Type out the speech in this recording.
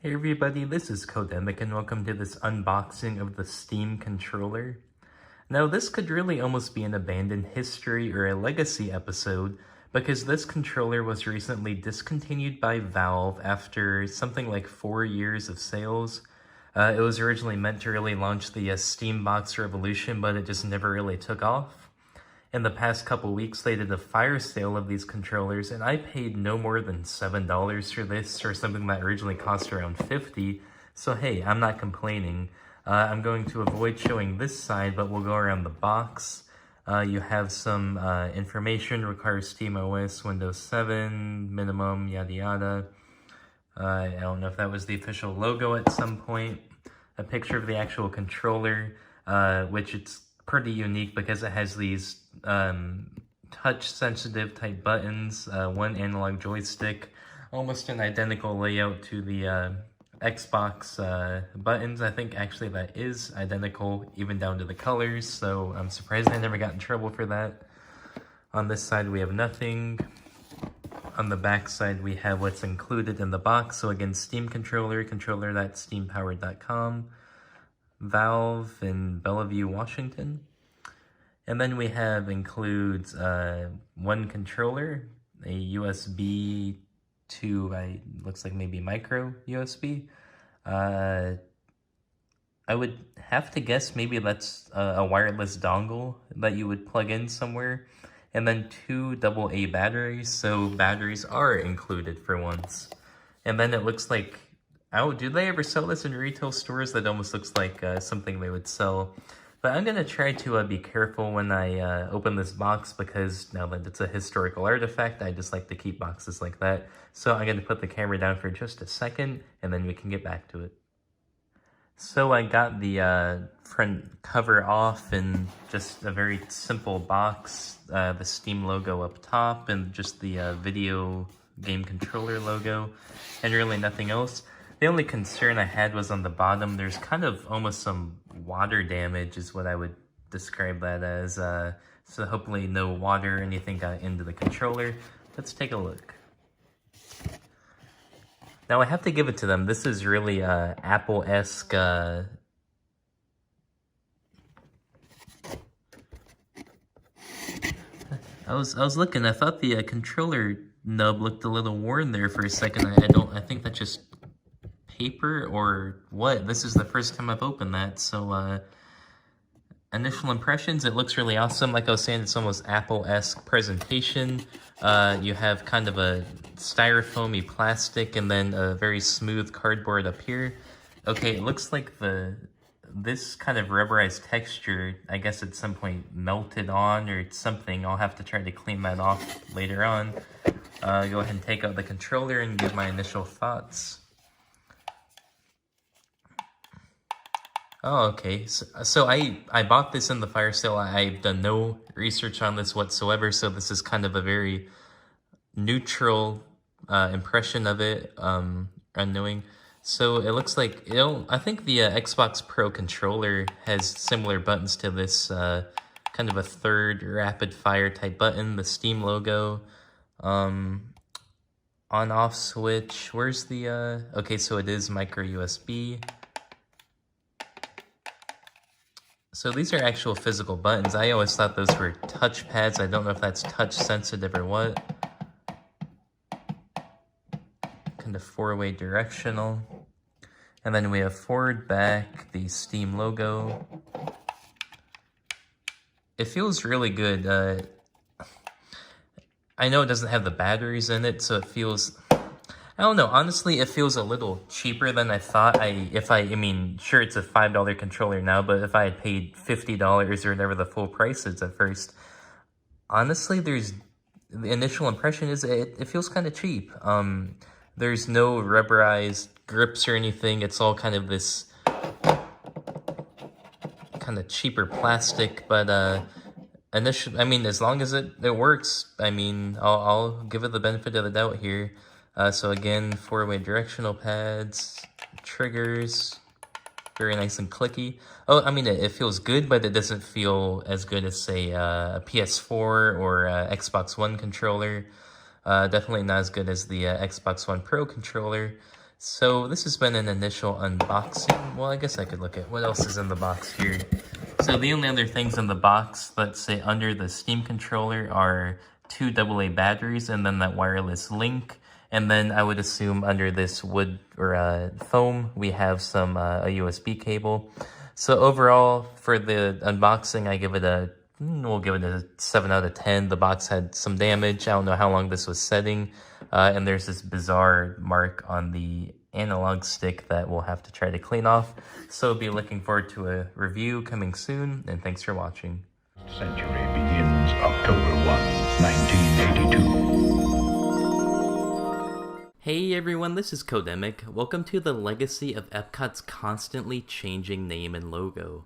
Hey everybody, this is Codemic and welcome to this unboxing of the Steam controller. Now this could really almost be an abandoned history or a legacy episode because this controller was recently discontinued by Valve after something like 4 years of sales. It was originally meant to really launch the Steam Box revolution, but it just never really took off. In the past couple weeks, they did a fire sale of these controllers, and I paid no more than $7 for this, or something that originally cost around $50. So hey, I'm not complaining. I'm going to avoid showing this side, but we'll go around the box. You have some information, requires SteamOS, Windows 7, minimum, yada yada. I don't know if that was the official logo at some point. A picture of the actual controller, which it's pretty unique because it has these touch-sensitive type buttons, one analog joystick, almost an identical layout to the Xbox buttons. I think actually that is identical, even down to the colors, so I'm surprised I never got in trouble for that. On this side we have nothing. On the back side we have what's included in the box. So again, Steam controller.steampowered.com, Valve in Bellevue, Washington. And then we have includes one controller, a USB to, looks like maybe micro USB. I would have to guess maybe that's a wireless dongle that you would plug in somewhere. And then 2 AA batteries, so batteries are included for once. And then it looks like, oh, do they ever sell this in retail stores? That almost looks like something they would sell. But I'm going to try to be careful when I open this box, because now that it's a historical artifact, I just like to keep boxes like that. So I'm going to put the camera down for just a second, and then we can get back to it. So I got the front cover off in just a very simple box, the Steam logo up top, and just the video game controller logo, and really nothing else. The only concern I had was on the bottom. There's kind of almost some water damage is what I would describe that as. So hopefully no water or anything got into the controller. Let's take a look. Now I have to give it to them. This is really Apple-esque. I was looking. I thought the controller nub looked a little worn there for a second. I think that's just paper or what. This is the first time I've opened that, so initial impressions, it looks really awesome. Like I was saying, it's almost Apple-esque presentation. You have kind of a styrofoamy plastic and then a very smooth cardboard up here. Okay, it looks like this kind of rubberized texture, I guess at some point melted on or something. I'll have to try to clean that off later on. Go ahead and take out the controller and give my initial thoughts. Oh, okay. So I bought this in the fire sale. I've done no research on this whatsoever, so this is kind of a very neutral impression of it, unknowing. So it looks like, I think the Xbox Pro controller has similar buttons to this, kind of a third rapid fire type button, the Steam logo, on-off switch. Where's the, okay, so it is micro USB. So these are actual physical buttons. I always thought those were touch pads. I don't know if that's touch sensitive or what. Kind of 4-way directional. And then we have forward, back, the Steam logo. It feels really good. I know it doesn't have the batteries in it, so it feels, I don't know, honestly, it feels a little cheaper than I thought. I mean, sure, it's a $5 controller now, but if I had paid $50 or whatever the full price is at first, honestly, the initial impression is it feels kind of cheap. There's no rubberized grips or anything. It's all kind of this kind of cheaper plastic, but initially, I mean, as long as it works, I mean, I'll give it the benefit of the doubt here. So again, 4-way directional pads, triggers, very nice and clicky. Oh, I mean, it feels good, but it doesn't feel as good as, say, a PS4 or a Xbox One controller. Definitely not as good as the Xbox One Pro controller. So this has been an initial unboxing. Well, I guess I could look at what else is in the box here. So the only other things in the box, let's say under the Steam controller, are 2 AA batteries and then that wireless link. And then I would assume under this wood or foam, we have some a USB cable. So overall, for the unboxing, we'll give it a 7 out of 10. The box had some damage. I don't know how long this was setting. And there's this bizarre mark on the analog stick that we'll have to try to clean off. So be looking forward to a review coming soon, and thanks for watching. Century begins October 1, 1982. Hey everyone, this is Codemic. Welcome to the legacy of Epcot's constantly changing name and logo.